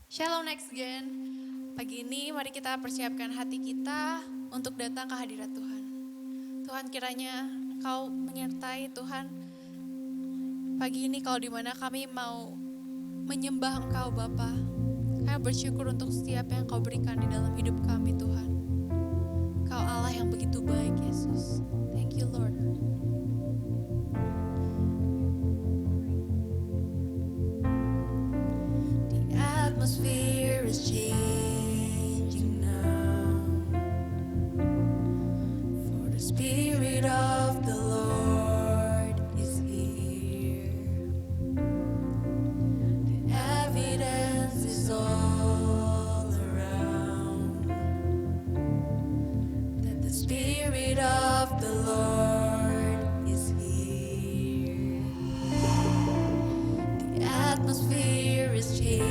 Shalom next again. Pagi ini mari kita persiapkan hati kita untuk datang ke hadirat Tuhan. Tuhan kiranya Engkau menyertai Tuhan. Pagi ini kalau di mana kami mau menyembah Engkau Bapa. Kami bersyukur untuk setiap yang Engkau berikan di dalam hidup kami Tuhan. Engkau Allah yang begitu baik Yesus. Thank you Lord. Atmosphere is changing now, for the Spirit of the Lord is here. The evidence is all around that the Spirit of the Lord is here. The atmosphere is changing.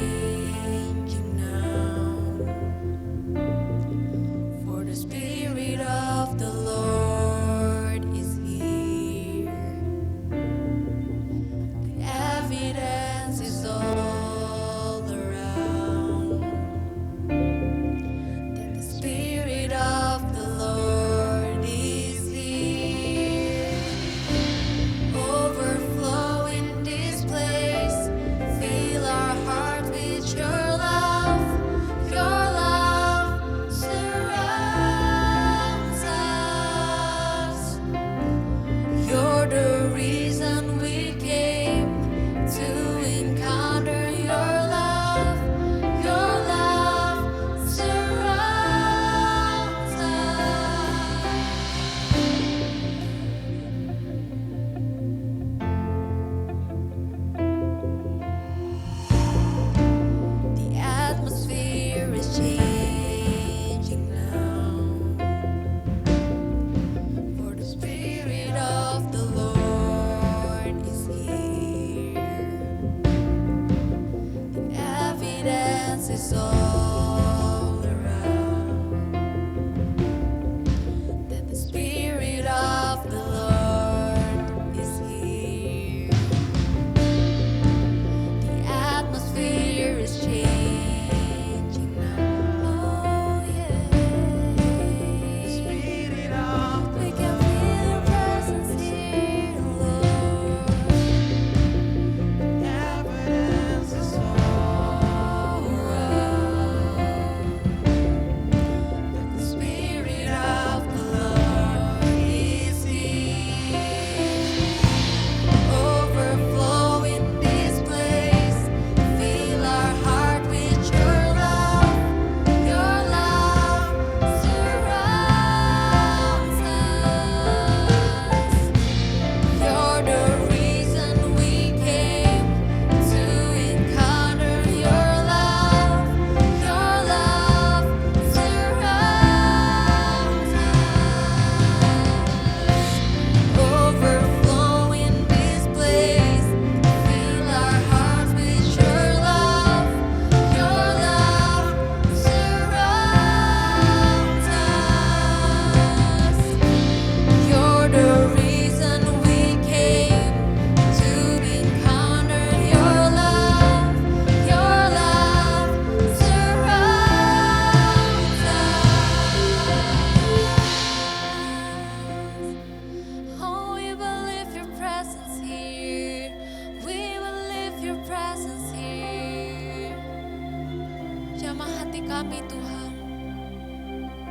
Kami Tuhan,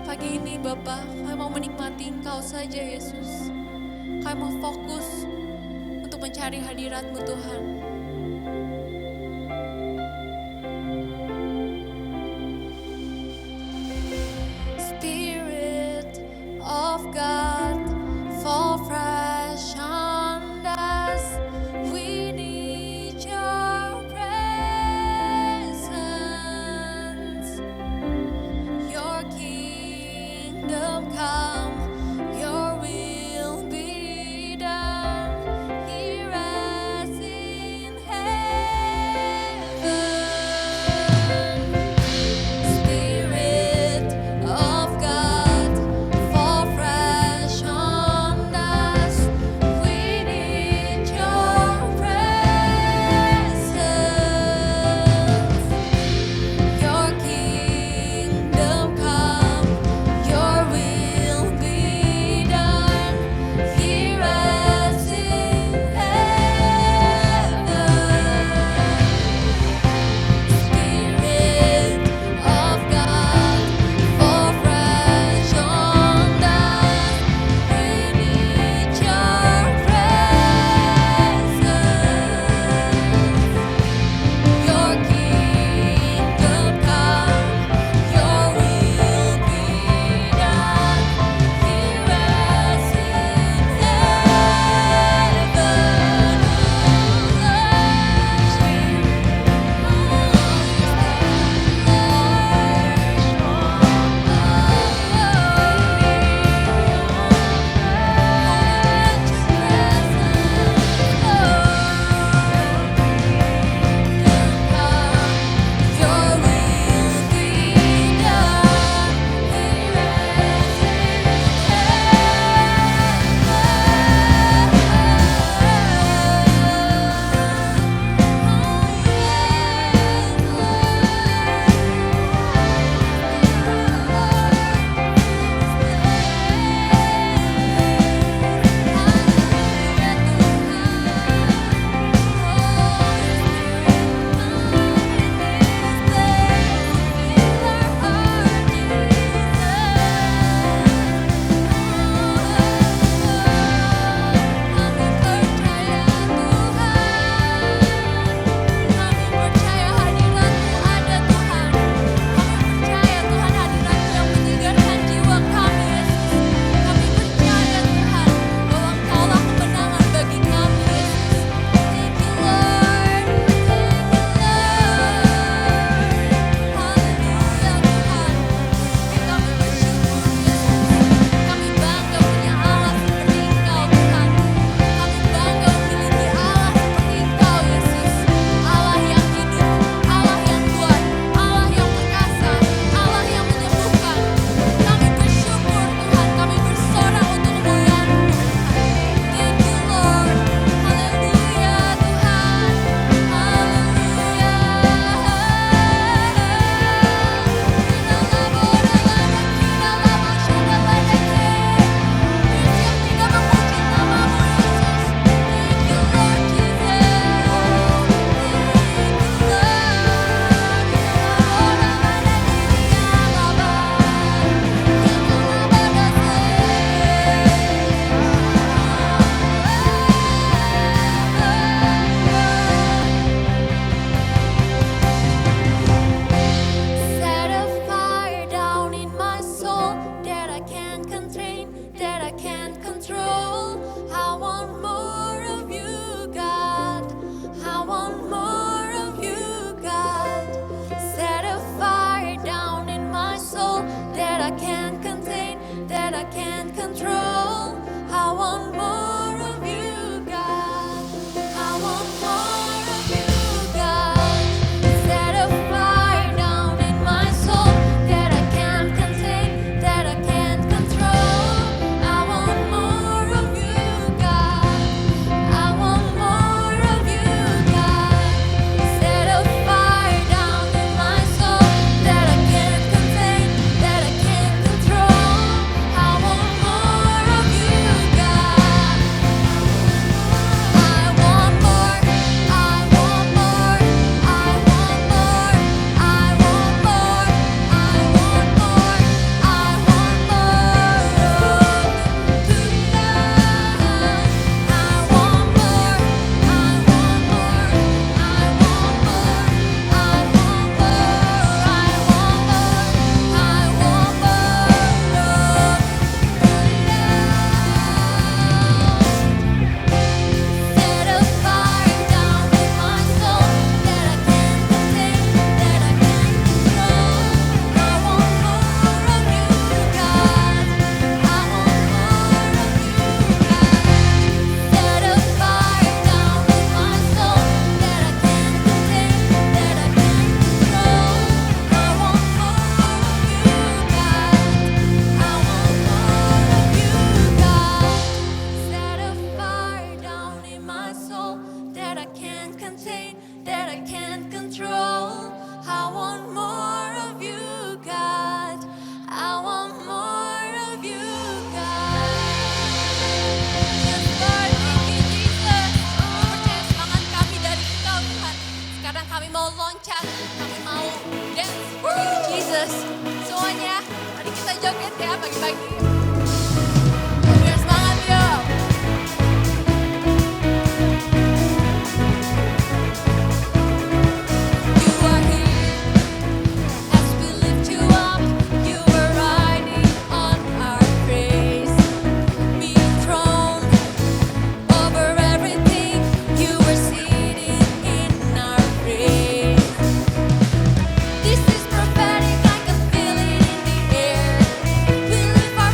pagi ini Bapa, kami mau menikmati Engkau saja Yesus. Kami mau fokus untuk mencari hadirat-Mu Tuhan. Spirit of God, fall fresh on us. We need Your presence. Your kingdom come, Your will be done here as in can't contain, that I can't control. I want more of you, God. I want more of you, God. Set a fire down in my soul that I can't contain, that I can't control. I want more of you, God. I want more of you, God. Set a fire down in my soul that I can't contain, that I can't control. I want more of you, God. I want more. I want more. I want more. I want more. I want more. I want more of tonight. I want more. I want more. I want more. I want more. I want more of Set a fire down in my soul that I can't contain, that I can't control. I want more of you, God. I want more of you, God. Set a fire down in my soul that I can't contain, that I can't control. I want more of you, God. I want more of you, God. Set a fire down in my soul that I can't contain, that I can't control. I want more of you, God. I want more of you, God. Yes, Lord, thank you, Jesus. Percaya semangat kami dari Engkau, Tuhan. Sekarang kami mau loncat, kami mau dance for you, Jesus. Semuanya, mari kita joget ya pagi-pagi. Biar semangat yuk. You are here as we lift you up. You are riding on our praise. Being thrown over everything. You are seated in our praise. This is prophetic, I can feel it in the air. We lift our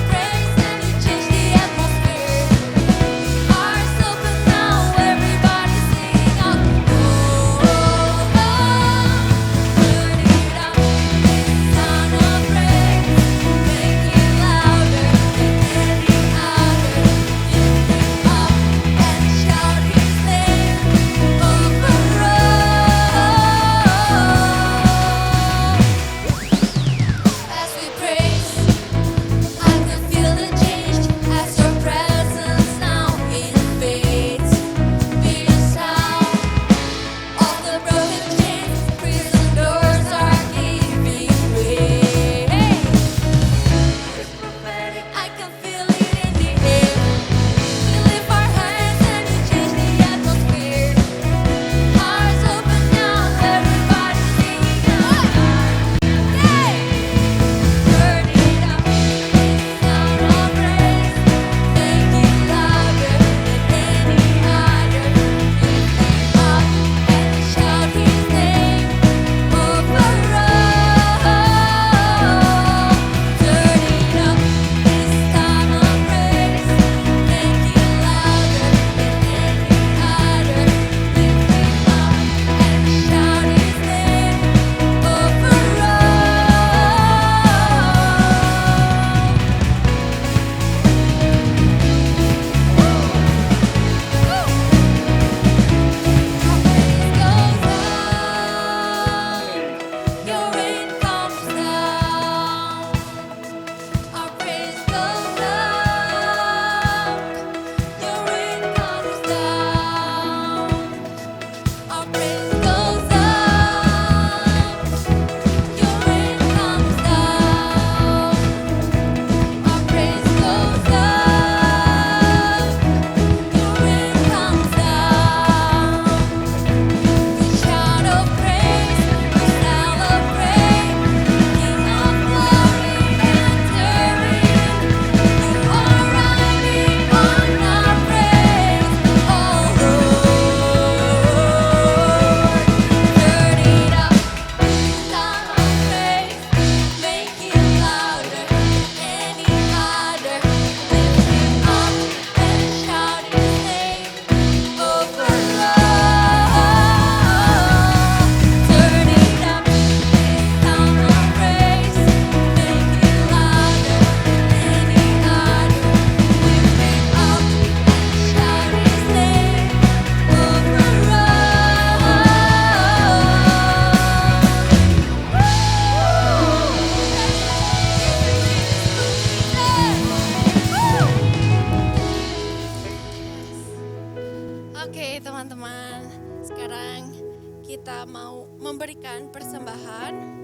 mau memberikan persembahan.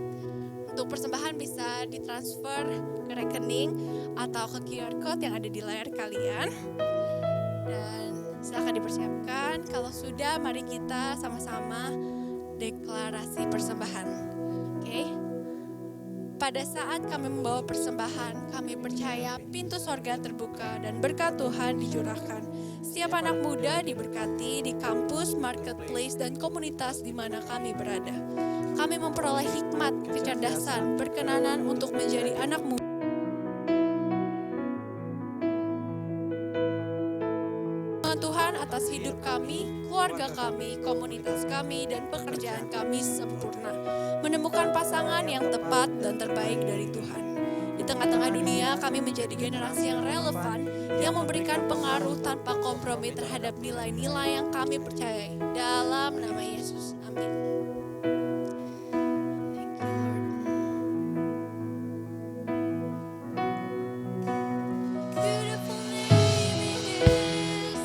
Untuk persembahan bisa ditransfer ke rekening atau ke QR code yang ada di layar kalian. Dan silakan dipersiapkan. Kalau sudah, mari kita sama-sama deklarasi persembahan. Oke? Pada saat kami membawa persembahan, kami percaya pintu sorga terbuka dan berkat Tuhan dicurahkan. Setiap anak muda diberkati di kampus, marketplace, dan komunitas di mana kami berada. Kami memperoleh hikmat, kecerdasan, perkenanan untuk menjadi anak muda. Tuhan atas hidup kami, keluarga kami, komunitas kami, dan pekerjaan kami sempurna. Menemukan pasangan yang tepat dan terbaik dari Tuhan. Di tengah-tengah dunia, kami menjadi generasi yang relevan, yang memberikan pengaruh tanpa kompromi terhadap nilai-nilai yang kami percayai. Dalam nama Yesus. Amin. Thank you, Lord. Beautiful name it is.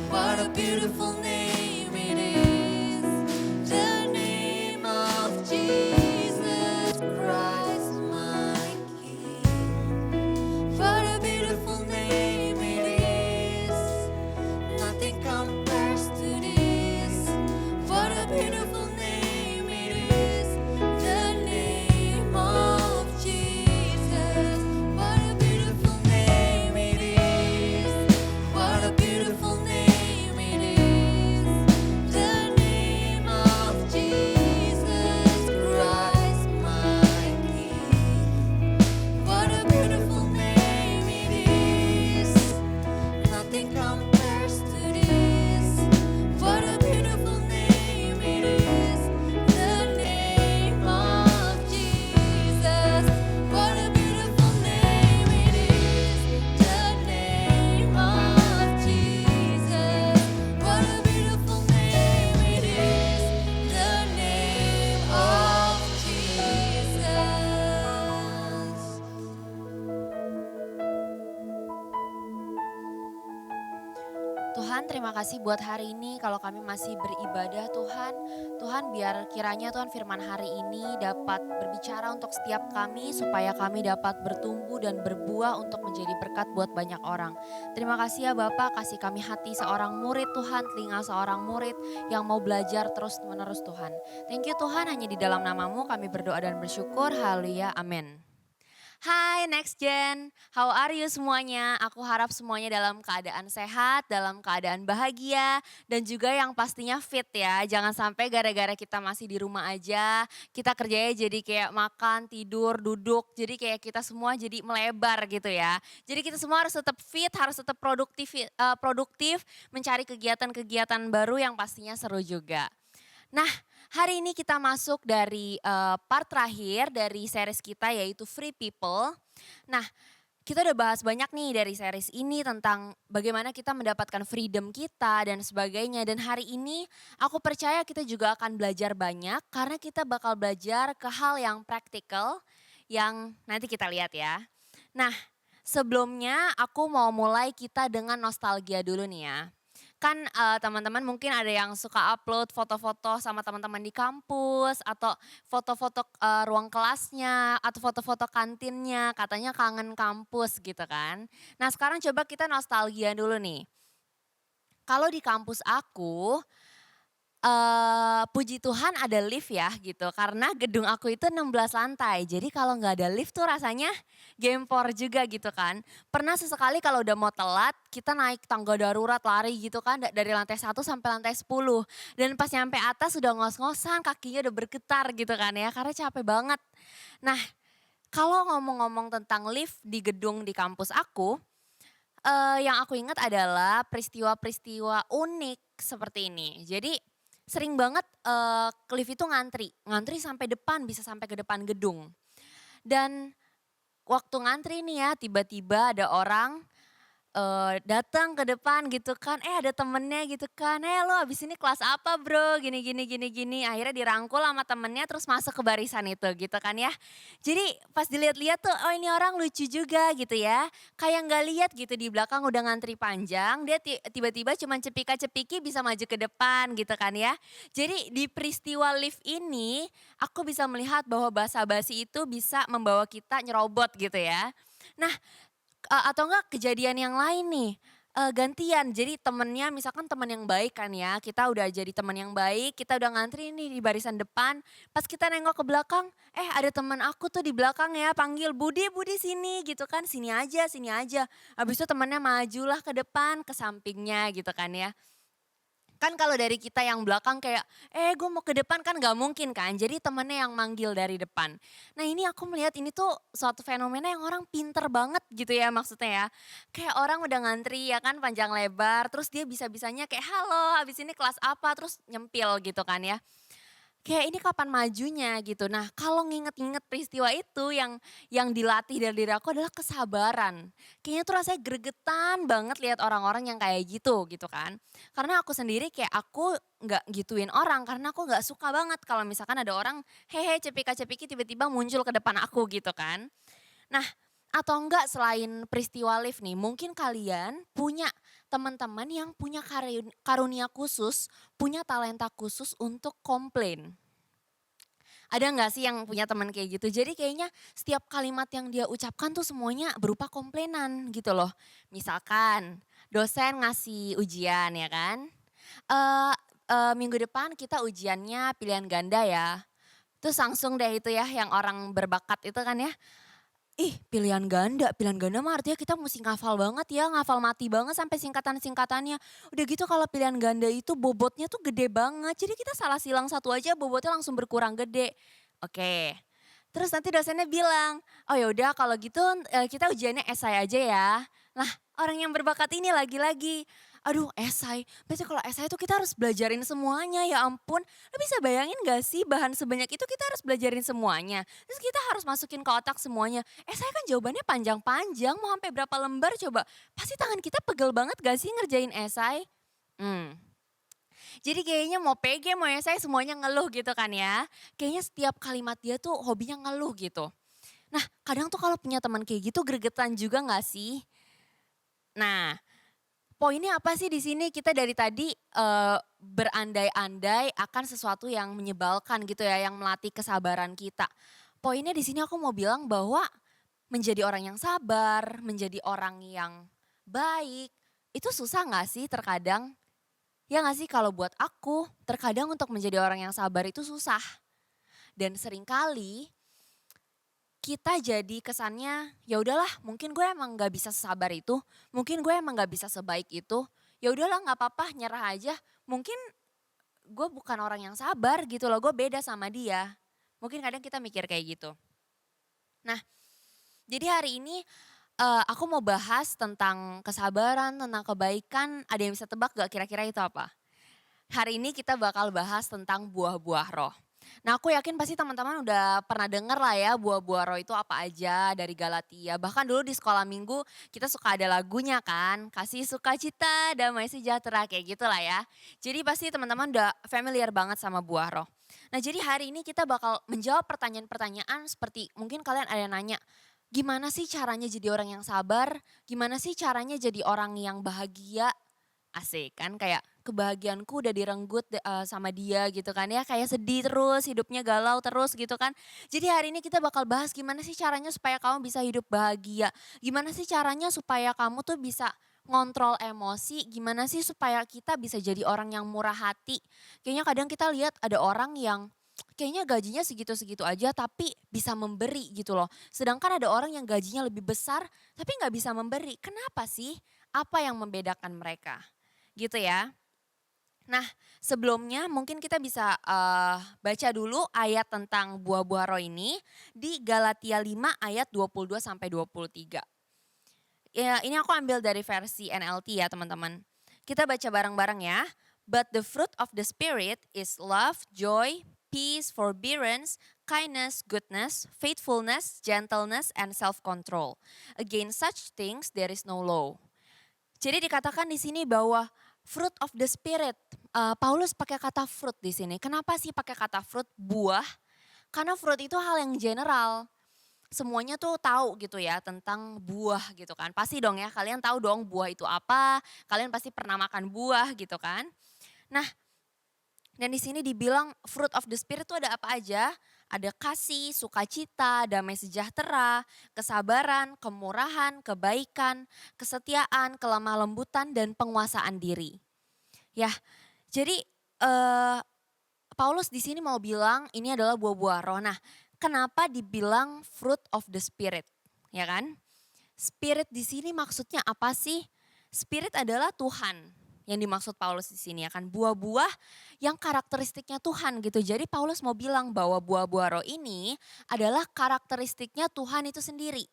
What a beautiful name it is. The name of Jesus Christ, my King. What a beautiful name it is. Nothing compares to this. What a beautiful name it is. The name of Jesus. What a beautiful name it is. What a beautiful name. Tuhan, terima kasih buat hari ini kalau kami masih beribadah Tuhan. Tuhan, biar kiranya Tuhan firman hari ini dapat berbicara untuk setiap kami supaya kami dapat bertumbuh dan berbuah untuk menjadi berkat buat banyak orang. Terima kasih ya Bapak, kasih kami hati seorang murid Tuhan, telinga seorang murid yang mau belajar terus menerus Tuhan. Thank you Tuhan, hanya di dalam namamu kami berdoa dan bersyukur. Haleluya, amin. Hai Next Gen, how are you semuanya? Aku harap semuanya dalam keadaan sehat, dalam keadaan bahagia, dan juga yang pastinya fit ya. Jangan sampai gara-gara kita masih di rumah aja, kita kerjanya jadi kayak makan, tidur, duduk, jadi kayak kita semua jadi melebar gitu ya. Jadi kita semua harus tetap fit, harus tetap produktif mencari kegiatan-kegiatan baru yang pastinya seru juga. Nah, hari ini kita masuk dari part terakhir dari series kita yaitu Free People. Nah, kita udah bahas banyak nih dari series ini tentang bagaimana kita mendapatkan freedom kita dan sebagainya. Dan hari ini aku percaya kita juga akan belajar banyak karena kita bakal belajar ke hal yang praktikal yang nanti kita lihat ya. Nah, sebelumnya aku mau mulai kita dengan nostalgia dulu nih ya. Kan teman-teman mungkin ada yang suka upload foto-foto sama teman-teman di kampus atau foto-foto ruang kelasnya atau foto-foto kantinnya, katanya kangen kampus gitu kan. Nah sekarang coba kita nostalgia dulu nih. Kalau di kampus aku, puji Tuhan ada lift ya gitu, karena gedung aku itu 16 lantai. Jadi kalau nggak ada lift tuh rasanya gempor juga gitu kan. Pernah sesekali kalau udah mau telat, kita naik tangga darurat lari gitu kan dari lantai 1 sampai lantai 10. Dan pas nyampe atas udah ngos-ngosan, kakinya udah bergetar gitu kan ya, karena capek banget. Nah kalau ngomong-ngomong tentang lift di gedung di kampus aku, yang aku ingat adalah peristiwa-peristiwa unik seperti ini. Jadi sering banget lift itu ngantri sampai depan, bisa sampai ke depan gedung. Dan waktu ngantri nih ya, tiba-tiba ada orang datang ke depan gitu kan, ada temennya gitu kan, lo abis ini kelas apa bro, gini gini gini gini. Akhirnya dirangkul sama temennya terus masuk ke barisan itu gitu kan ya. Jadi pas dilihat-lihat tuh, oh ini orang lucu juga gitu ya. Kayak nggak lihat gitu di belakang udah ngantri panjang, dia tiba-tiba cuman cepika-cepiki bisa maju ke depan gitu kan ya. Jadi di peristiwa lift ini, aku bisa melihat bahwa basa-basi itu bisa membawa kita nyerobot gitu ya. Nah, atau enggak kejadian yang lain nih, gantian. Jadi temennya misalkan teman yang baik kan ya, kita udah jadi teman yang baik, kita udah ngantri nih di barisan depan, pas kita nengok ke belakang, ada teman aku tuh di belakang ya panggil, "Budi, Budi sini," gitu kan, "sini aja, sini aja." Habis itu temennya majulah ke depan, ke sampingnya gitu kan ya. Kan kalau dari kita yang belakang kayak, gue mau ke depan kan gak mungkin kan, jadi temennya yang manggil dari depan. Nah ini aku melihat ini tuh suatu fenomena yang orang pinter banget gitu ya maksudnya ya. Kayak orang udah ngantri ya kan panjang lebar, terus dia bisa-bisanya kayak, "Halo habis ini kelas apa?" Terus nyempil gitu kan ya. Kayak ini kapan majunya gitu. Nah kalau nginget-nginget peristiwa itu yang dilatih dari diri aku adalah kesabaran. Kayaknya tuh rasanya gregetan banget lihat orang-orang yang kayak gitu kan. Karena aku sendiri kayak aku nggak gituin orang karena aku nggak suka banget kalau misalkan ada orang hehe cepika-cepiki tiba-tiba muncul ke depan aku gitu kan. Nah, atau enggak selain peristiwa lift nih, mungkin kalian punya teman-teman yang punya karunia khusus, punya talenta khusus untuk komplain. Ada nggak sih yang punya teman kayak gitu? Jadi kayaknya setiap kalimat yang dia ucapkan tuh semuanya berupa komplainan gitu loh. Misalkan dosen ngasih ujian ya kan, eee minggu depan kita ujiannya pilihan ganda ya. Terus langsung deh itu ya yang orang berbakat itu kan ya, ih pilihan ganda mah artinya kita mesti ngafal banget ya, ngafal mati banget sampai singkatan-singkatannya. Udah gitu kalau pilihan ganda itu bobotnya tuh gede banget, jadi kita salah silang satu aja bobotnya langsung berkurang gede. Oke, terus nanti dosennya bilang, "Oh ya udah kalau gitu, kita ujiannya esai aja ya." Lah orang yang berbakat ini lagi-lagi, "Aduh esai, berarti kalau esai itu kita harus belajarin semuanya ya ampun." Lo bisa bayangin gak sih bahan sebanyak itu kita harus belajarin semuanya. Terus kita harus masukin ke otak semuanya. Esai kan jawabannya panjang-panjang mau sampai berapa lembar coba. Pasti tangan kita pegel banget gak sih ngerjain esai? Hmm. Jadi kayaknya mau PG mau esai semuanya ngeluh gitu kan ya. Kayaknya setiap kalimat dia tuh hobinya ngeluh gitu. Nah kadang tuh kalau punya teman kayak gitu gregetan juga gak sih? Nah poinnya apa sih di sini? Kita dari tadi berandai-andai akan sesuatu yang menyebalkan gitu ya, yang melatih kesabaran kita. Poinnya di sini aku mau bilang bahwa menjadi orang yang sabar, menjadi orang yang baik, itu susah gak sih terkadang? Ya gak sih kalau buat aku, terkadang untuk menjadi orang yang sabar itu susah. Dan seringkali kita jadi kesannya ya udahlah mungkin gue emang gak bisa sesabar itu, mungkin gue emang gak bisa sebaik itu, ya udahlah nggak apa-apa nyerah aja, mungkin gue bukan orang yang sabar gitu loh, gue beda sama dia. Mungkin kadang kita mikir kayak gitu. Nah jadi hari ini aku mau bahas tentang kesabaran, tentang kebaikan, ada yang bisa tebak gak kira-kira itu apa? Hari ini kita bakal bahas tentang buah-buah roh. Nah aku yakin pasti teman-teman udah pernah denger lah ya buah-buah roh itu apa aja dari Galatia. Bahkan dulu di sekolah minggu kita suka ada lagunya kan. Kasih sukacita, damai sejahtera kayak gitu lah ya. Jadi pasti teman-teman udah familiar banget sama buah roh. Nah jadi hari ini kita bakal menjawab pertanyaan-pertanyaan seperti mungkin kalian ada yang nanya. Gimana sih caranya jadi orang yang sabar? Gimana sih caranya jadi orang yang bahagia? Asik kan kayak kebahagiaanku udah direnggut sama dia gitu kan ya, kayak sedih terus, hidupnya galau terus gitu kan. Jadi hari ini kita bakal bahas gimana sih caranya supaya kamu bisa hidup bahagia, gimana sih caranya supaya kamu tuh bisa ngontrol emosi, gimana sih supaya kita bisa jadi orang yang murah hati. Kayaknya kadang kita lihat ada orang yang kayaknya gajinya segitu-segitu aja tapi bisa memberi gitu loh. Sedangkan ada orang yang gajinya lebih besar tapi nggak bisa memberi. Kenapa sih? Apa yang membedakan mereka? Gitu ya. Nah sebelumnya mungkin kita bisa baca dulu ayat tentang buah-buah roh ini di Galatia 5 ayat 22 sampai 23. Ya, ini aku ambil dari versi NLT ya teman-teman. Kita baca bareng-bareng ya. But the fruit of the spirit is love, joy, peace, forbearance, kindness, goodness, faithfulness, gentleness, and self-control. Against such things there is no law. Jadi dikatakan di sini bahwa fruit of the spirit. Paulus pakai kata fruit di sini. Kenapa sih pakai kata fruit? Buah. Karena fruit itu hal yang general. Semuanya tuh tahu gitu ya tentang buah gitu kan. Pasti dong ya, kalian tahu dong buah itu apa. Kalian pasti pernah makan buah gitu kan. Nah, dan di sini dibilang fruit of the spirit itu ada apa aja? Ada kasih, sukacita, damai sejahtera, kesabaran, kemurahan, kebaikan, kesetiaan, kelemah lembutan, dan penguasaan diri. Ya, jadi Paulus di sini mau bilang ini adalah buah-buah roh. Nah, kenapa dibilang fruit of the spirit? Ya kan? Spirit di sini maksudnya apa sih? Spirit adalah Tuhan yang dimaksud Paulus di sini ya kan. Buah-buah yang karakteristiknya Tuhan gitu. Jadi Paulus mau bilang bahwa buah-buah roh ini adalah karakteristiknya Tuhan itu sendiri.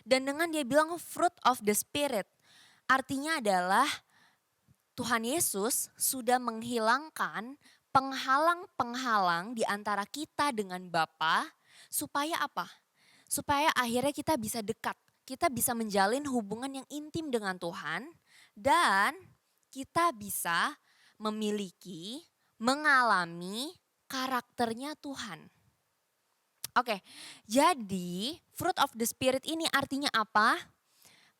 Dan dengan dia bilang fruit of the spirit, artinya adalah Tuhan Yesus sudah menghilangkan penghalang-penghalang di antara kita dengan Bapa supaya apa? Supaya akhirnya kita bisa dekat, kita bisa menjalin hubungan yang intim dengan Tuhan dan kita bisa memiliki, mengalami karakternya Tuhan. Oke, jadi fruit of the spirit ini artinya apa?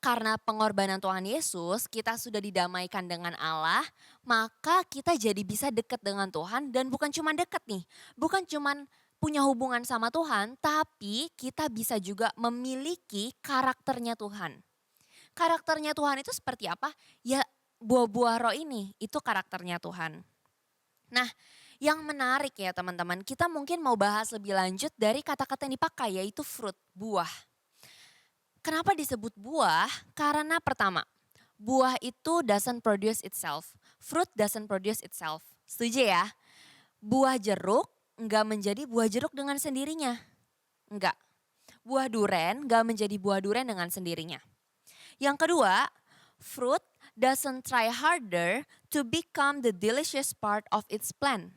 Karena pengorbanan Tuhan Yesus, kita sudah didamaikan dengan Allah, maka kita jadi bisa dekat dengan Tuhan dan bukan cuma dekat nih, bukan cuma punya hubungan sama Tuhan, tapi kita bisa juga memiliki karakternya Tuhan. Karakternya Tuhan itu seperti apa? Ya buah-buah roh ini, itu karakternya Tuhan. Nah yang menarik ya teman-teman, kita mungkin mau bahas lebih lanjut dari kata-kata yang dipakai yaitu fruit, buah. Kenapa disebut buah? Karena pertama, buah itu doesn't produce itself. Fruit doesn't produce itself. Setuju ya? Buah jeruk enggak menjadi buah jeruk dengan sendirinya. Enggak. Buah duren enggak menjadi buah duren dengan sendirinya. Yang kedua, fruit doesn't try harder to become the delicious part of its plant.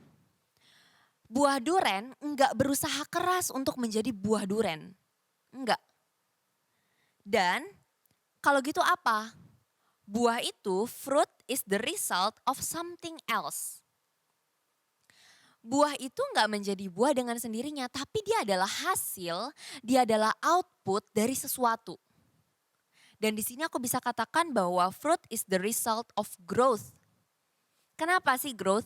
Buah duren enggak berusaha keras untuk menjadi buah duren. Enggak. Dan kalau gitu apa? Buah itu, fruit is the result of something else. Buah itu enggak menjadi buah dengan sendirinya, tapi dia adalah hasil, dia adalah output dari sesuatu. Dan di sini aku bisa katakan bahwa fruit is the result of growth. Kenapa sih growth?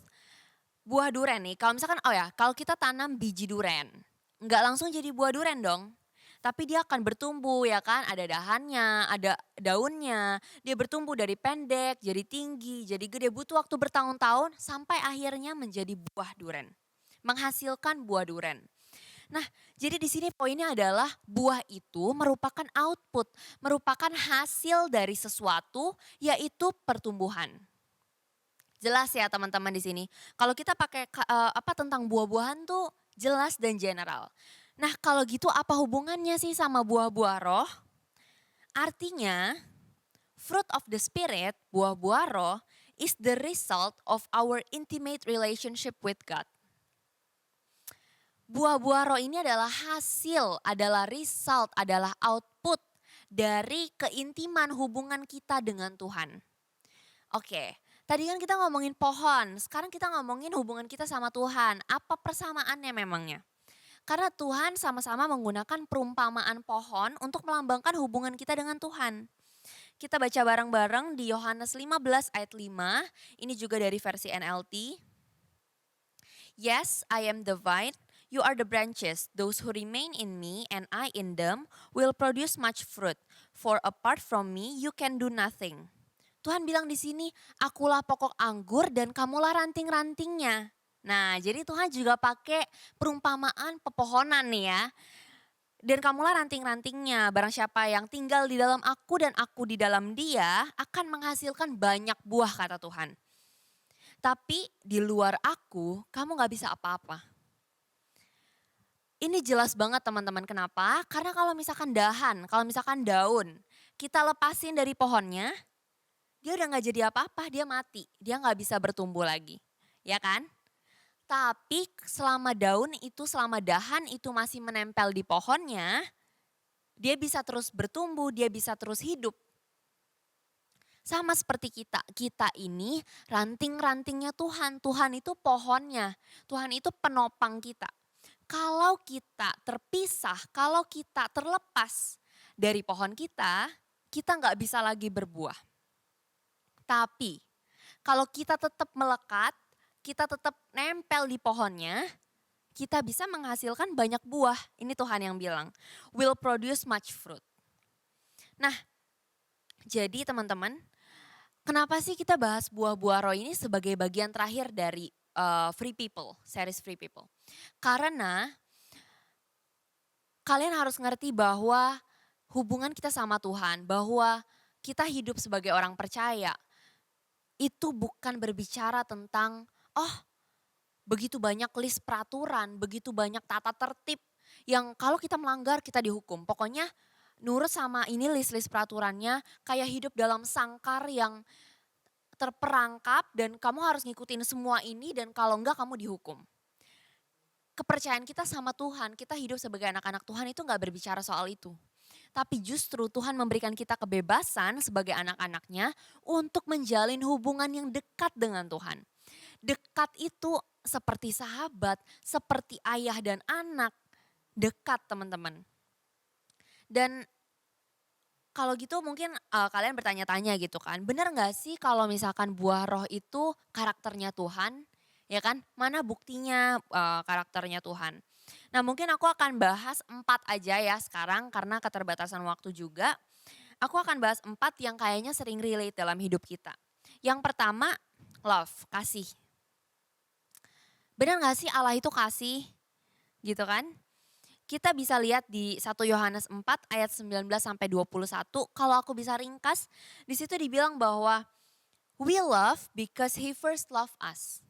Buah duren nih, kalau misalkan kalau kita tanam biji duren, enggak langsung jadi buah duren dong. Tapi dia akan bertumbuh ya kan, ada dahannya, ada daunnya, dia bertumbuh dari pendek, jadi tinggi, jadi gede, butuh waktu bertahun-tahun sampai akhirnya menjadi buah duren. Menghasilkan buah duren. Nah jadi di sini poinnya adalah buah itu merupakan output, merupakan hasil dari sesuatu yaitu pertumbuhan. Jelas ya teman-teman di sini. Kalau kita pakai tentang buah-buahan tuh jelas dan general. Nah kalau gitu apa hubungannya sih sama buah-buah roh? Artinya fruit of the spirit, buah-buah roh is the result of our intimate relationship with God. Buah-buah roh ini adalah hasil, adalah result, adalah output dari keintiman hubungan kita dengan Tuhan. Oke, tadi kan kita ngomongin pohon, sekarang kita ngomongin hubungan kita sama Tuhan. Apa persamaannya memangnya? Karena Tuhan sama-sama menggunakan perumpamaan pohon untuk melambangkan hubungan kita dengan Tuhan. Kita baca bareng-bareng di Yohanes 15 ayat 5, ini juga dari versi NLT. Yes, I am the vine, you are the branches. Those who remain in me and I in them will produce much fruit. For apart from me, you can do nothing. Tuhan bilang di sini, akulah pokok anggur dan kamulah ranting-rantingnya. Nah jadi Tuhan juga pakai perumpamaan pepohonan nih ya. Dan kamulah ranting-rantingnya, barang siapa yang tinggal di dalam aku dan aku di dalam dia akan menghasilkan banyak buah kata Tuhan. Tapi di luar aku kamu gak bisa apa-apa. Ini jelas banget teman-teman, kenapa? Karena kalau misalkan dahan, kalau misalkan daun, kita lepasin dari pohonnya, dia udah gak jadi apa-apa, dia mati, dia gak bisa bertumbuh lagi. Ya kan? Tapi selama daun itu, selama dahan itu masih menempel di pohonnya, dia bisa terus bertumbuh, dia bisa terus hidup. Sama seperti kita, kita ini ranting-rantingnya Tuhan. Tuhan itu pohonnya, Tuhan itu penopang kita. Kalau kita terpisah, kalau kita terlepas dari pohon kita nggak bisa lagi berbuah. Tapi kalau kita tetap melekat, kita tetap nempel di pohonnya, kita bisa menghasilkan banyak buah. Ini Tuhan yang bilang, will produce much fruit. Nah, jadi teman-teman, kenapa sih kita bahas buah-buah roh ini sebagai bagian terakhir dari Free People, series Free People? Karena kalian harus ngerti bahwa hubungan kita sama Tuhan, bahwa kita hidup sebagai orang percaya, itu bukan berbicara tentang, oh begitu banyak list peraturan, begitu banyak tata tertib yang kalau kita melanggar kita dihukum. Pokoknya nurut sama ini list-list peraturannya, kayak hidup dalam sangkar yang terperangkap dan kamu harus ngikutin semua ini dan kalau enggak kamu dihukum. Kepercayaan kita sama Tuhan, kita hidup sebagai anak-anak Tuhan itu enggak berbicara soal itu. Tapi justru Tuhan memberikan kita kebebasan sebagai anak-anaknya untuk menjalin hubungan yang dekat dengan Tuhan. Dekat itu seperti sahabat, seperti ayah dan anak. Dekat teman-teman. Dan kalau gitu mungkin kalian bertanya-tanya gitu kan, benar gak sih kalau misalkan buah roh itu karakternya Tuhan? Ya kan, mana buktinya karakternya Tuhan? Nah mungkin aku akan bahas 4 aja ya sekarang karena keterbatasan waktu juga. Aku akan bahas 4 yang kayaknya sering relate dalam hidup kita. Yang pertama, love, kasih. Benar gak sih Allah itu kasih? Gitu kan? Kita bisa lihat di 1 Yohanes 4 ayat 19 sampai 21. Kalau aku bisa ringkas, di situ dibilang bahwa we love because he first loved us.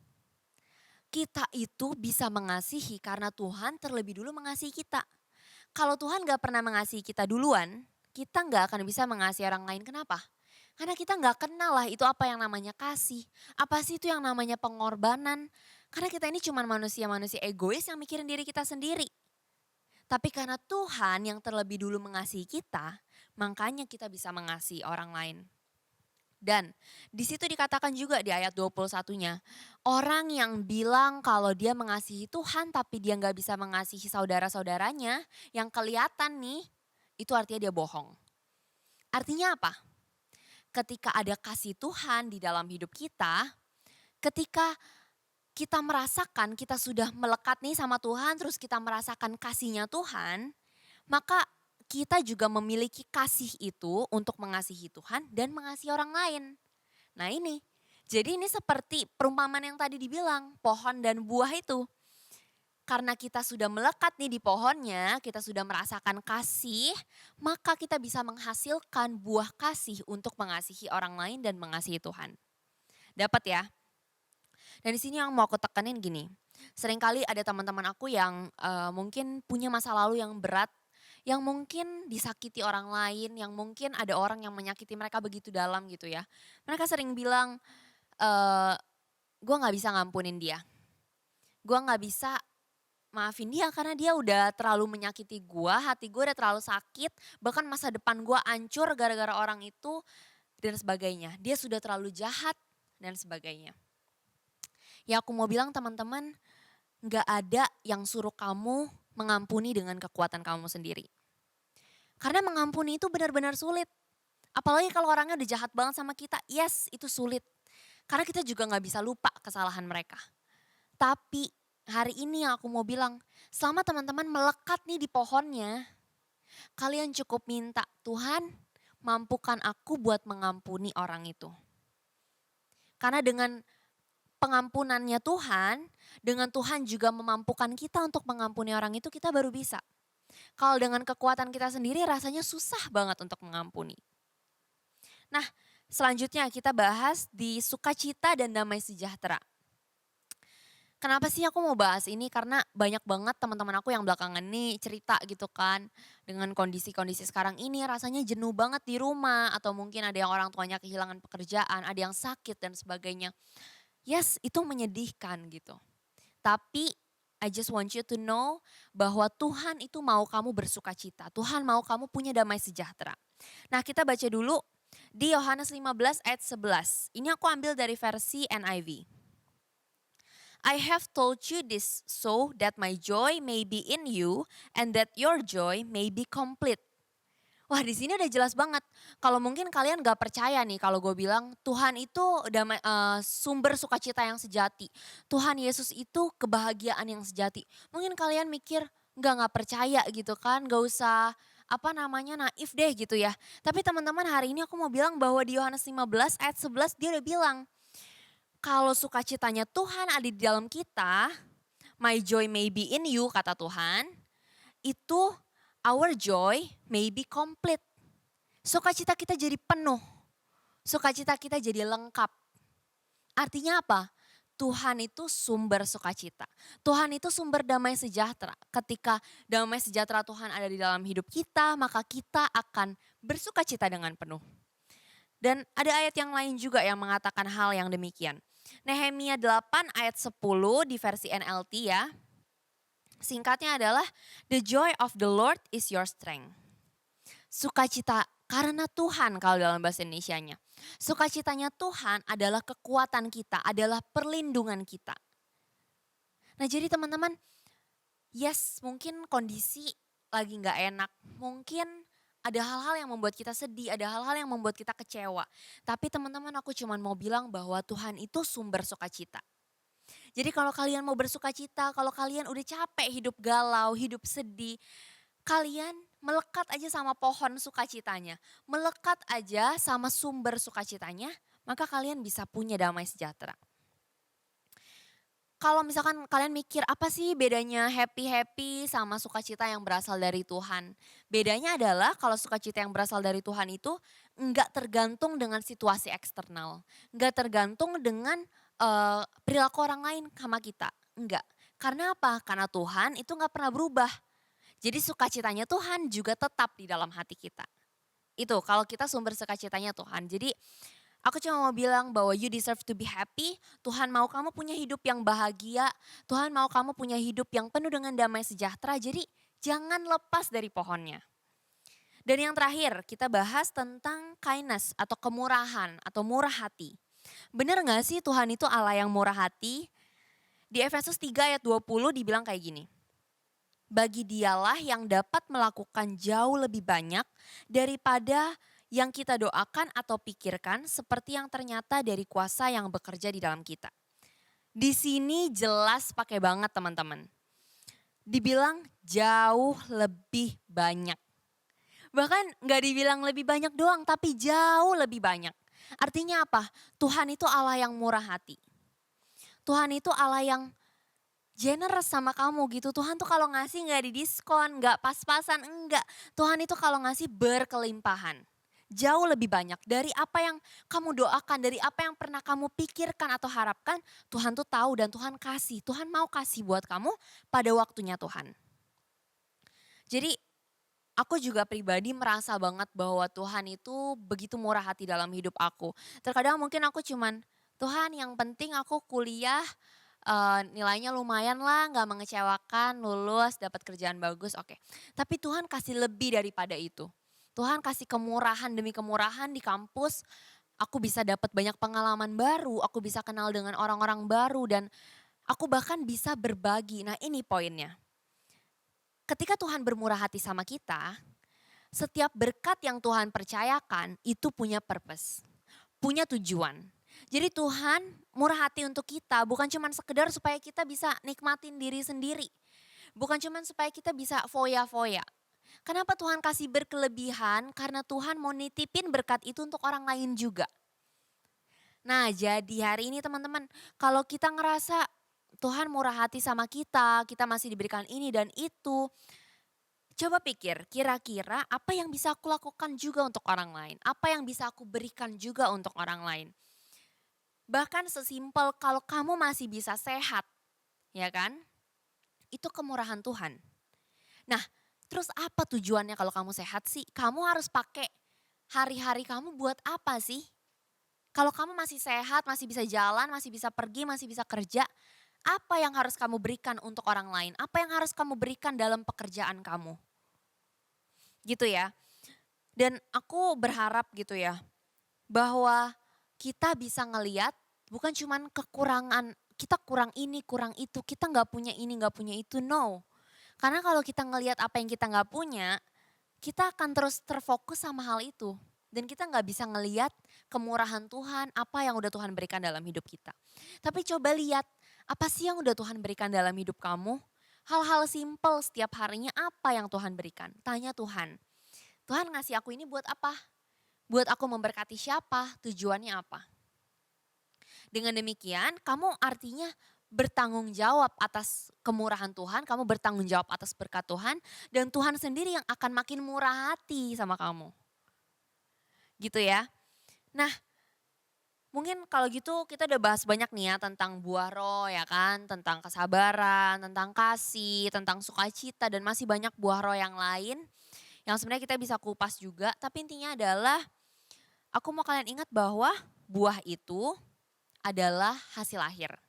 Kita itu bisa mengasihi karena Tuhan terlebih dulu mengasihi kita. Kalau Tuhan gak pernah mengasihi kita duluan, kita gak akan bisa mengasihi orang lain. Kenapa? Karena kita gak kenal lah itu apa yang namanya kasih. Apa sih itu yang namanya pengorbanan. Karena kita ini cuma manusia-manusia egois yang mikirin diri kita sendiri. Tapi karena Tuhan yang terlebih dulu mengasihi kita, makanya kita bisa mengasihi orang lain. Dan di situ dikatakan juga di ayat 21-nya, orang yang bilang kalau dia mengasihi Tuhan tapi dia gak bisa mengasihi saudara-saudaranya yang kelihatan nih, itu artinya dia bohong. Artinya apa? Ketika ada kasih Tuhan di dalam hidup kita, ketika kita merasakan kita sudah melekat nih sama Tuhan, terus kita merasakan kasihnya Tuhan, maka kita juga memiliki kasih itu untuk mengasihi Tuhan dan mengasihi orang lain. Nah ini, jadi ini seperti perumpamaan yang tadi dibilang, pohon dan buah itu. Karena kita sudah melekat nih di pohonnya, kita sudah merasakan kasih, maka kita bisa menghasilkan buah kasih untuk mengasihi orang lain dan mengasihi Tuhan. Dapat ya? Dan di sini yang mau aku tekenin gini, seringkali ada teman-teman aku yang mungkin punya masa lalu yang berat, yang mungkin disakiti orang lain, yang mungkin ada orang yang menyakiti mereka begitu dalam gitu ya. Mereka sering bilang, gue gak bisa ngampunin dia. Gue gak bisa maafin dia karena dia udah terlalu menyakiti gue, hati gue udah terlalu sakit, bahkan masa depan gue hancur gara-gara orang itu dan sebagainya. Dia sudah terlalu jahat dan sebagainya. Ya aku mau bilang teman-teman, gak ada yang suruh kamu mengampuni dengan kekuatan kamu sendiri. Karena mengampuni itu benar-benar sulit. Apalagi kalau orangnya udah jahat banget sama kita, yes itu sulit. Karena kita juga gak bisa lupa kesalahan mereka. Tapi hari ini yang aku mau bilang, selama teman-teman melekat nih di pohonnya, kalian cukup minta, Tuhan mampukan aku buat mengampuni orang itu. Karena dengan pengampunannya Tuhan, dengan Tuhan juga memampukan kita untuk mengampuni orang itu, kita baru bisa. Kalau dengan kekuatan kita sendiri rasanya susah banget untuk mengampuni. Nah selanjutnya kita bahas di sukacita dan damai sejahtera. Kenapa sih aku mau bahas ini? Karena banyak banget teman-teman aku yang belakangan ini cerita gitu kan. Dengan kondisi-kondisi sekarang ini rasanya jenuh banget di rumah. Atau mungkin ada yang orang tuanya kehilangan pekerjaan, ada yang sakit dan sebagainya. Yes, itu menyedihkan gitu. Tapi I just want you to know bahwa Tuhan itu mau kamu bersuka cita. Tuhan mau kamu punya damai sejahtera. Nah kita baca dulu Di Yohanes 15 ayat 11. Ini aku ambil dari versi NIV. I have told you this so that my joy may be in you and that your joy may be complete. Wah, di sini udah jelas banget. Kalau mungkin kalian gak percaya nih kalau gue bilang Tuhan itu sumber sukacita yang sejati. Tuhan Yesus itu kebahagiaan yang sejati. Mungkin kalian mikir gak percaya gitu kan, gak usah naif deh gitu ya. Tapi teman-teman, hari ini aku mau bilang bahwa di Yohanes 15 ayat 11 dia udah bilang, kalau sukacitanya Tuhan ada di dalam kita, my joy may be in you kata Tuhan, itu our joy may be complete. Sukacita kita jadi penuh. Sukacita kita jadi lengkap. Artinya apa? Tuhan itu sumber sukacita. Tuhan itu sumber damai sejahtera. Ketika damai sejahtera Tuhan ada di dalam hidup kita, maka kita akan bersukacita dengan penuh. Dan ada ayat yang lain juga yang mengatakan hal yang demikian. Nehemia 8 ayat 10 di versi NLT ya. Singkatnya adalah, the joy of the Lord is your strength. Sukacita karena Tuhan kalau dalam bahasa Indonesianya. Sukacitanya Tuhan adalah kekuatan kita, adalah perlindungan kita. Nah jadi teman-teman, yes mungkin kondisi lagi gak enak. Mungkin ada hal-hal yang membuat kita sedih, ada hal-hal yang membuat kita kecewa. Tapi teman-teman, aku cuma mau bilang bahwa Tuhan itu sumber sukacita. Jadi kalau kalian mau bersukacita, kalau kalian udah capek hidup galau, hidup sedih, kalian melekat aja sama pohon sukacitanya. Melekat aja sama sumber sukacitanya, maka kalian bisa punya damai sejahtera. Kalau misalkan kalian mikir apa sih bedanya happy-happy sama sukacita yang berasal dari Tuhan. Bedanya adalah kalau sukacita yang berasal dari Tuhan itu enggak tergantung dengan situasi eksternal. Enggak tergantung dengan perilaku orang lain sama kita. Enggak. Karena apa? Karena Tuhan itu enggak pernah berubah. Jadi sukacitanya Tuhan juga tetap di dalam hati kita. Itu kalau kita sumber sukacitanya Tuhan. Jadi aku cuma mau bilang bahwa you deserve to be happy. Tuhan mau kamu punya hidup yang bahagia. Tuhan mau kamu punya hidup yang penuh dengan damai sejahtera. Jadi jangan lepas dari pohonnya. Dan yang terakhir kita bahas tentang kindness atau kemurahan atau murah hati. Benar gak sih Tuhan itu Allah yang murah hati? Di Efesus 3 ayat 20 dibilang kayak gini. Bagi dialah yang dapat melakukan jauh lebih banyak daripada yang kita doakan atau pikirkan, seperti yang ternyata dari kuasa yang bekerja di dalam kita. Di sini jelas pakai banget teman-teman. Dibilang jauh lebih banyak. Bahkan gak dibilang lebih banyak doang, tapi jauh lebih banyak. Artinya apa? Tuhan itu Allah yang murah hati. Tuhan itu Allah yang generous sama kamu gitu. Tuhan tuh kalau ngasih gak didiskon, gak pas-pasan, enggak. Tuhan itu kalau ngasih berkelimpahan. Jauh lebih banyak dari apa yang kamu doakan, dari apa yang pernah kamu pikirkan atau harapkan. Tuhan tuh tahu dan Tuhan kasih. Tuhan mau kasih buat kamu pada waktunya Tuhan. Jadi aku juga pribadi merasa banget bahwa Tuhan itu begitu murah hati dalam hidup aku. Terkadang mungkin aku cuman, Tuhan yang penting aku kuliah nilainya lumayan lah, gak mengecewakan, lulus, dapat kerjaan bagus, oke. Tapi Tuhan kasih lebih daripada itu. Tuhan kasih kemurahan demi kemurahan di kampus. Aku bisa dapat banyak pengalaman baru, aku bisa kenal dengan orang-orang baru dan aku bahkan bisa berbagi. Nah ini poinnya. Ketika Tuhan bermurah hati sama kita, setiap berkat yang Tuhan percayakan itu punya purpose, punya tujuan. Jadi Tuhan murah hati untuk kita bukan cuma sekedar supaya kita bisa nikmatin diri sendiri. Bukan cuma supaya kita bisa foya-foya. Kenapa Tuhan kasih berkelebihan? Karena Tuhan mau nitipin berkat itu untuk orang lain juga. Nah jadi hari ini teman-teman, kalau kita ngerasa Tuhan murah hati sama kita masih diberikan ini dan itu. Coba pikir, kira-kira apa yang bisa aku lakukan juga untuk orang lain? Apa yang bisa aku berikan juga untuk orang lain? Bahkan sesimpel kalau kamu masih bisa sehat, ya kan? Itu kemurahan Tuhan. Nah, terus apa tujuannya kalau kamu sehat sih? Kamu harus pakai hari-hari kamu buat apa sih? Kalau kamu masih sehat, masih bisa jalan, masih bisa pergi, masih bisa kerja, apa yang harus kamu berikan untuk orang lain? Apa yang harus kamu berikan dalam pekerjaan kamu? Gitu ya. Dan aku berharap gitu ya, bahwa kita bisa ngeliat bukan cuman kekurangan, kita kurang ini, kurang itu, kita nggak punya ini, nggak punya itu, no. Karena kalau kita ngeliat apa yang kita nggak punya, kita akan terus terfokus sama hal itu. Dan kita nggak bisa ngeliat kemurahan Tuhan, apa yang udah Tuhan berikan dalam hidup kita. Tapi coba lihat, apa sih yang udah Tuhan berikan dalam hidup kamu? Hal-hal simple setiap harinya apa yang Tuhan berikan? Tanya Tuhan, Tuhan ngasih aku ini buat apa? Buat aku memberkati siapa? Tujuannya apa? Dengan demikian kamu artinya bertanggung jawab atas kemurahan Tuhan, kamu bertanggung jawab atas berkat Tuhan, dan Tuhan sendiri yang akan makin murah hati sama kamu. Gitu ya. Nah, mungkin kalau gitu kita udah bahas banyak nih ya tentang buah roh ya kan, tentang kesabaran, tentang kasih, tentang sukacita, dan masih banyak buah roh yang lain yang sebenarnya kita bisa kupas juga. Tapi intinya adalah aku mau kalian ingat bahwa buah itu adalah hasil akhir.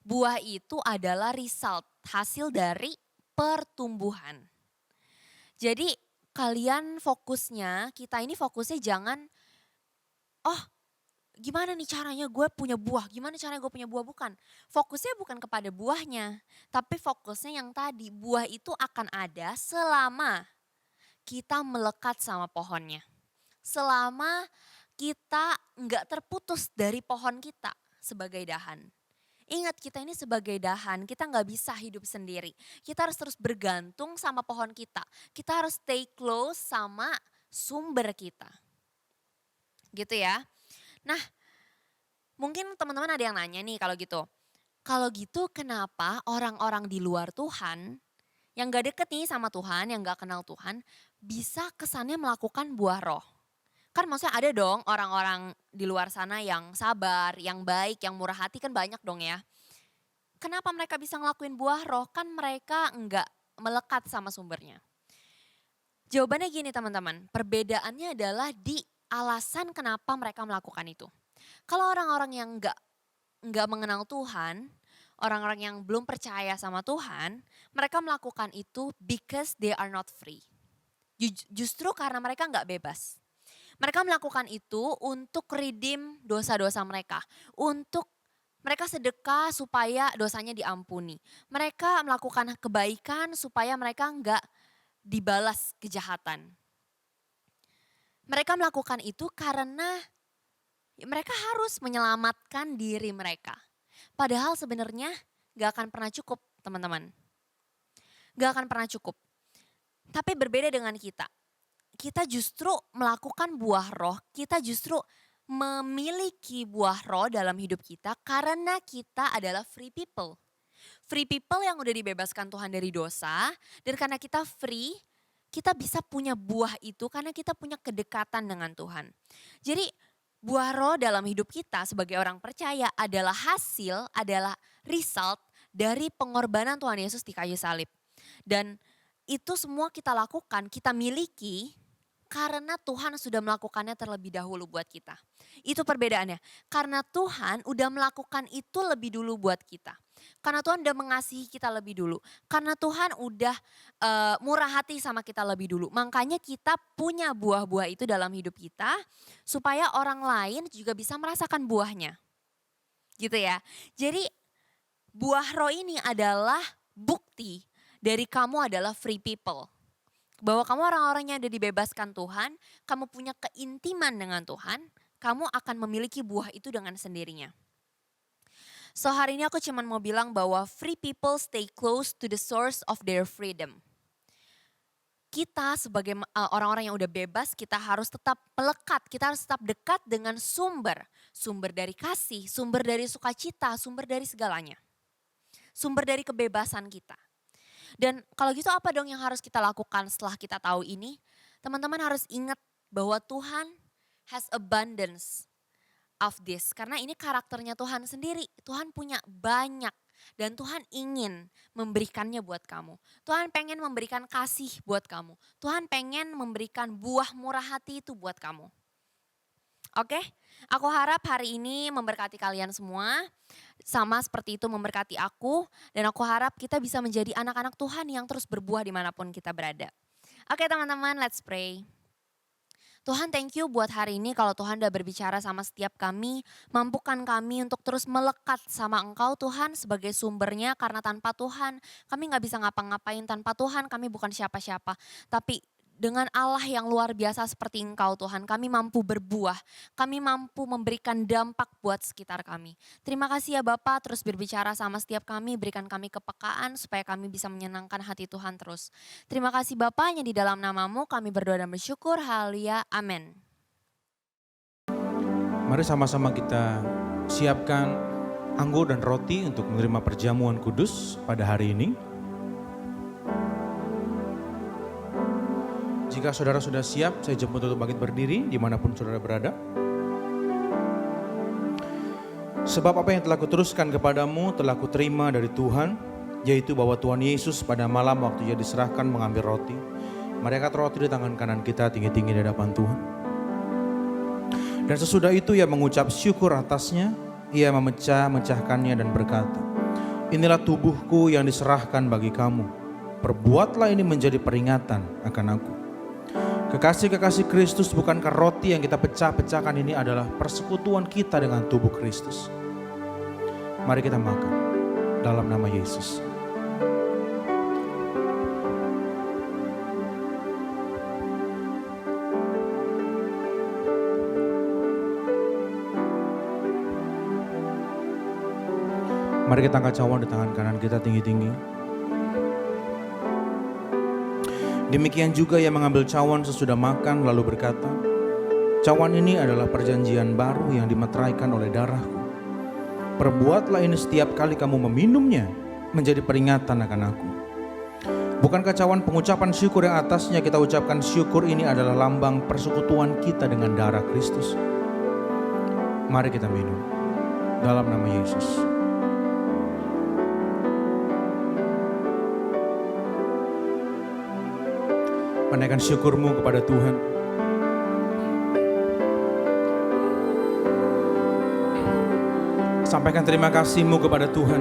Buah itu adalah result, hasil dari pertumbuhan. Jadi kalian fokusnya, kita ini fokusnya jangan, oh gimana nih caranya gue punya buah, gimana caranya gue punya buah, bukan. Fokusnya bukan kepada buahnya, tapi fokusnya yang tadi, buah itu akan ada selama kita melekat sama pohonnya. Selama kita nggak terputus dari pohon kita sebagai dahan. Ingat kita ini sebagai dahan, kita nggak bisa hidup sendiri. Kita harus terus bergantung sama pohon kita. Kita harus stay close sama sumber kita. Gitu ya. Nah mungkin teman-teman ada yang nanya nih kalau gitu. Kalau gitu kenapa orang-orang di luar Tuhan, yang gak deket nih sama Tuhan, yang gak kenal Tuhan, bisa kesannya melakukan buah roh? Kan maksudnya ada dong orang-orang di luar sana yang sabar, yang baik, yang murah hati kan banyak dong ya. Kenapa mereka bisa ngelakuin buah roh? Kan mereka enggak melekat sama sumbernya. Jawabannya gini teman-teman, perbedaannya adalah di alasan kenapa mereka melakukan itu. Kalau orang-orang yang enggak mengenal Tuhan, orang-orang yang belum percaya sama Tuhan, mereka melakukan itu because they are not free. Justru karena mereka enggak bebas. Mereka melakukan itu untuk redeem dosa-dosa mereka. Untuk mereka sedekah supaya dosanya diampuni. Mereka melakukan kebaikan supaya mereka enggak dibalas kejahatan. Mereka melakukan itu karena mereka harus menyelamatkan diri mereka. Padahal sebenarnya enggak akan pernah cukup teman-teman. Enggak akan pernah cukup. Tapi berbeda dengan kita. Kita justru melakukan buah roh, kita justru memiliki buah roh dalam hidup kita karena kita adalah free people. Free people yang udah dibebaskan Tuhan dari dosa, dan karena kita free, kita bisa punya buah itu karena kita punya kedekatan dengan Tuhan. Jadi buah roh dalam hidup kita sebagai orang percaya adalah hasil, adalah result dari pengorbanan Tuhan Yesus di kayu salib. Dan itu semua kita lakukan, kita miliki karena Tuhan sudah melakukannya terlebih dahulu buat kita. Itu perbedaannya. Karena Tuhan udah melakukan itu lebih dulu buat kita. Karena Tuhan udah mengasihi kita lebih dulu. Karena Tuhan udah murah hati sama kita lebih dulu. Makanya kita punya buah-buah itu dalam hidup kita. Supaya orang lain juga bisa merasakan buahnya. Gitu ya. Jadi buah roh ini adalah bukti dari kamu adalah free people. Bahwa kamu orang-orang yang udah dibebaskan Tuhan, kamu punya keintiman dengan Tuhan, kamu akan memiliki buah itu dengan sendirinya. So hari ini aku cuma mau bilang bahwa free people stay close to the source of their freedom. Kita sebagai orang-orang yang udah bebas, kita harus tetap melekat, kita harus tetap dekat dengan sumber. Sumber dari kasih, sumber dari sukacita, sumber dari segalanya. Sumber dari kebebasan kita. Dan kalau gitu apa dong yang harus kita lakukan setelah kita tahu ini? Teman-teman harus ingat bahwa Tuhan has abundance of this. Karena ini karakternya Tuhan sendiri. Tuhan punya banyak dan Tuhan ingin memberikannya buat kamu. Tuhan pengen memberikan kasih buat kamu. Tuhan pengen memberikan buah murah hati itu buat kamu. Oke, aku harap hari ini memberkati kalian semua. Sama seperti itu memberkati aku. Dan aku harap kita bisa menjadi anak-anak Tuhan yang terus berbuah dimanapun kita berada. Oke teman-teman, let's pray. Tuhan thank you buat hari ini kalau Tuhan udah berbicara sama setiap kami. Mampukan kami untuk terus melekat sama Engkau Tuhan sebagai sumbernya. Karena tanpa Tuhan kami gak bisa ngapa-ngapain. Tanpa Tuhan kami bukan siapa-siapa. Tapi dengan Allah yang luar biasa seperti Engkau Tuhan, kami mampu berbuah. Kami mampu memberikan dampak buat sekitar kami. Terima kasih ya Bapa, terus berbicara sama setiap kami, berikan kami kepekaan supaya kami bisa menyenangkan hati Tuhan terus. Terima kasih Bapa, yang di dalam nama-Mu kami berdoa dan bersyukur. Haleluya, amin. Mari sama-sama kita siapkan anggur dan roti untuk menerima perjamuan kudus pada hari ini. Jika saudara sudah siap, saya jemput untuk bangkit berdiri dimanapun saudara berada. Sebab apa yang telah kuteruskan kepadamu telah kuterima dari Tuhan, yaitu bahwa Tuhan Yesus pada malam waktu Ia diserahkan mengambil roti. Mari angkat roti di tangan kanan kita tinggi-tinggi di hadapan Tuhan. Dan sesudah itu Ia mengucap syukur atasnya, Ia memecah-mecahkannya dan berkata, inilah tubuhku yang diserahkan bagi kamu. Perbuatlah ini menjadi peringatan akan aku. Kekasih-kekasih Kristus, bukankah roti yang kita pecah-pecahkan ini adalah persekutuan kita dengan tubuh Kristus? Mari kita makan dalam nama Yesus. Mari kita angkat cawan di tangan kanan kita tinggi-tinggi. Demikian juga Ia mengambil cawan sesudah makan lalu berkata, cawan ini adalah perjanjian baru yang dimeteraikan oleh darahku. Perbuatlah ini setiap kali kamu meminumnya menjadi peringatan akan aku. Bukankah cawan pengucapan syukur yang atasnya kita ucapkan syukur ini adalah lambang persekutuan kita dengan darah Kristus? Mari kita minum dalam nama Yesus. Panaikan syukurmu kepada Tuhan. Sampaikan terima kasihmu kepada Tuhan.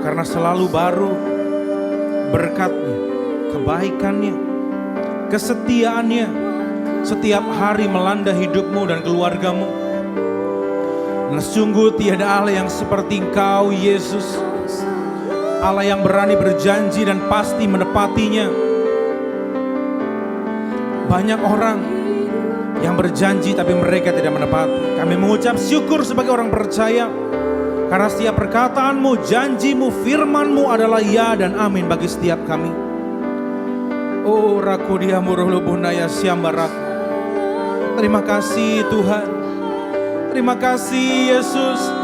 Karena selalu baru berkat-Nya, kebaikan-Nya, kesetiaan-Nya setiap hari melanda hidupmu dan keluargamu. Dan sungguh tiada Allah yang seperti Engkau, Yesus. Allah yang berani berjanji dan pasti menepatinya. Banyak orang yang berjanji tapi mereka tidak menepati. Kami mengucap syukur sebagai orang percaya. Karena setiap perkataanmu, janjimu, firmanmu adalah ya dan amin bagi setiap kami. Oh rakudia muruhlubunaya siambaraku. Terima kasih Tuhan. Terima kasih Yesus.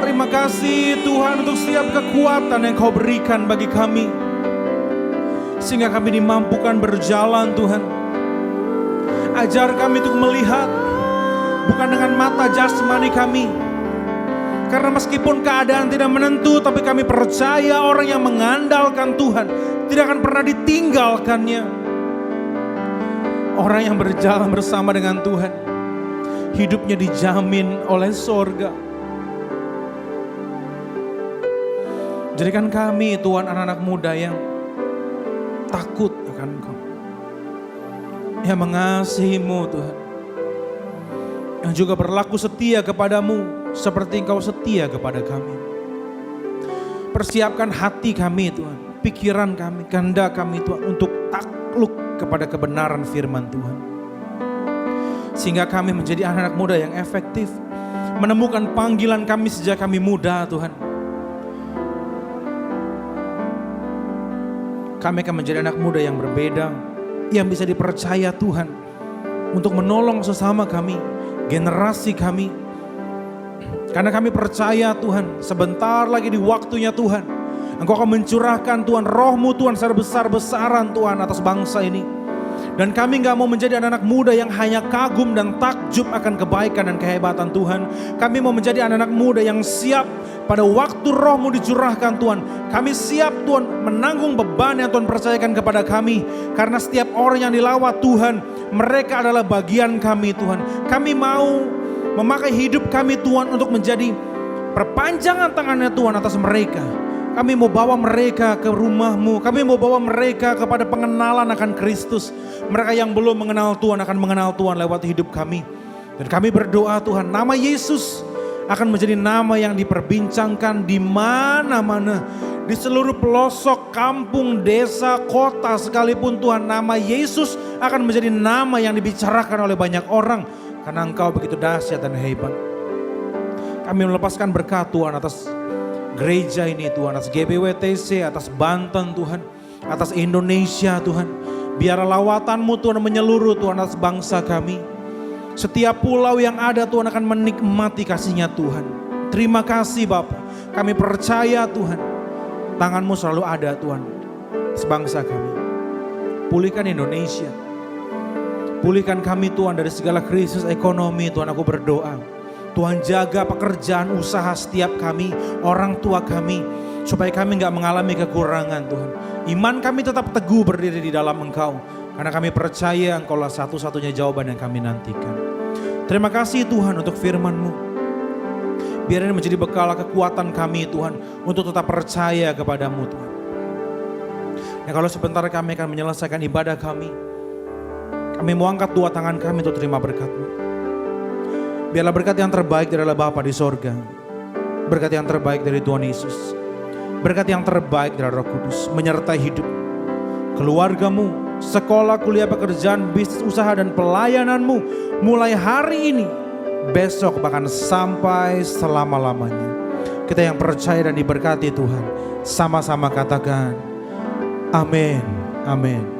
Terima kasih Tuhan untuk setiap kekuatan yang Kau berikan bagi kami. Sehingga kami dimampukan berjalan Tuhan. Ajar kami untuk melihat bukan dengan mata jasmani kami. Karena meskipun keadaan tidak menentu, tapi kami percaya orang yang mengandalkan Tuhan tidak akan pernah ditinggalkannya. Orang yang berjalan bersama dengan Tuhan, hidupnya dijamin oleh sorga. Jadikan kami Tuhan anak-anak muda yang takut akan Engkau, yang mengasihi-Mu Tuhan, yang juga berlaku setia kepadamu seperti Engkau setia kepada kami. Persiapkan hati kami Tuhan, pikiran kami, kehendak kami Tuhan untuk takluk kepada kebenaran firman Tuhan. Sehingga kami menjadi anak-anak muda yang efektif, menemukan panggilan kami sejak kami muda Tuhan. Kami akan menjadi anak muda yang berbeda, yang bisa dipercaya Tuhan untuk menolong sesama kami, generasi kami. Karena kami percaya Tuhan, sebentar lagi di waktunya Tuhan, Engkau akan mencurahkan Tuhan roh-Mu Tuhan secara besar-besaran Tuhan atas bangsa ini. Dan kami gak mau menjadi anak-anak muda yang hanya kagum dan takjub akan kebaikan dan kehebatan Tuhan. Kami mau menjadi anak-anak muda yang siap pada waktu roh-Mu dicurahkan Tuhan. Kami siap Tuhan menanggung beban yang Tuhan percayakan kepada kami. Karena setiap orang yang dilawat Tuhan, mereka adalah bagian kami Tuhan. Kami mau memakai hidup kami Tuhan untuk menjadi perpanjangan tangannya Tuhan atas mereka. Kami mau bawa mereka ke rumah-Mu. Kami mau bawa mereka kepada pengenalan akan Kristus. Mereka yang belum mengenal Tuhan akan mengenal Tuhan lewat hidup kami. Dan kami berdoa Tuhan, nama Yesus akan menjadi nama yang diperbincangkan di mana-mana. Di seluruh pelosok, kampung, desa, kota sekalipun Tuhan, nama Yesus akan menjadi nama yang dibicarakan oleh banyak orang. Karena Engkau begitu dahsyat dan hebat. Kami melepaskan berkat Tuhan atas gereja ini Tuhan, atas GBWTC, atas Banten Tuhan, atas Indonesia Tuhan. Biar lawatan-Mu Tuhan menyeluruh Tuhan atas bangsa kami. Setiap pulau yang ada Tuhan akan menikmati kasih-Nya Tuhan. Terima kasih Bapa. Kami percaya Tuhan, tangan-Mu selalu ada Tuhan atas bangsa kami. Pulihkan Indonesia. Pulihkan kami Tuhan dari segala krisis ekonomi Tuhan, aku berdoa. Tuhan jaga pekerjaan usaha setiap kami, orang tua kami. Supaya kami gak mengalami kekurangan Tuhan. Iman kami tetap teguh berdiri di dalam Engkau. Karena kami percaya Engkaulah satu-satunya jawaban yang kami nantikan. Terima kasih Tuhan untuk firman-Mu. Biar ini menjadi bekal kekuatan kami Tuhan. Untuk tetap percaya kepada-Mu Tuhan. Dan kalau sebentar kami akan menyelesaikan ibadah kami. Kami mau angkat dua tangan kami untuk terima berkat-Mu. Biarlah berkat yang terbaik adalah Bapa di sorga. Berkat yang terbaik dari Tuhan Yesus. Berkat yang terbaik dari Roh Kudus. Menyertai hidup, keluargamu, sekolah, kuliah, pekerjaan, bisnis, usaha, dan pelayananmu. Mulai hari ini, besok, bahkan sampai selama-lamanya. Kita yang percaya dan diberkati Tuhan, sama-sama katakan, amin, amin.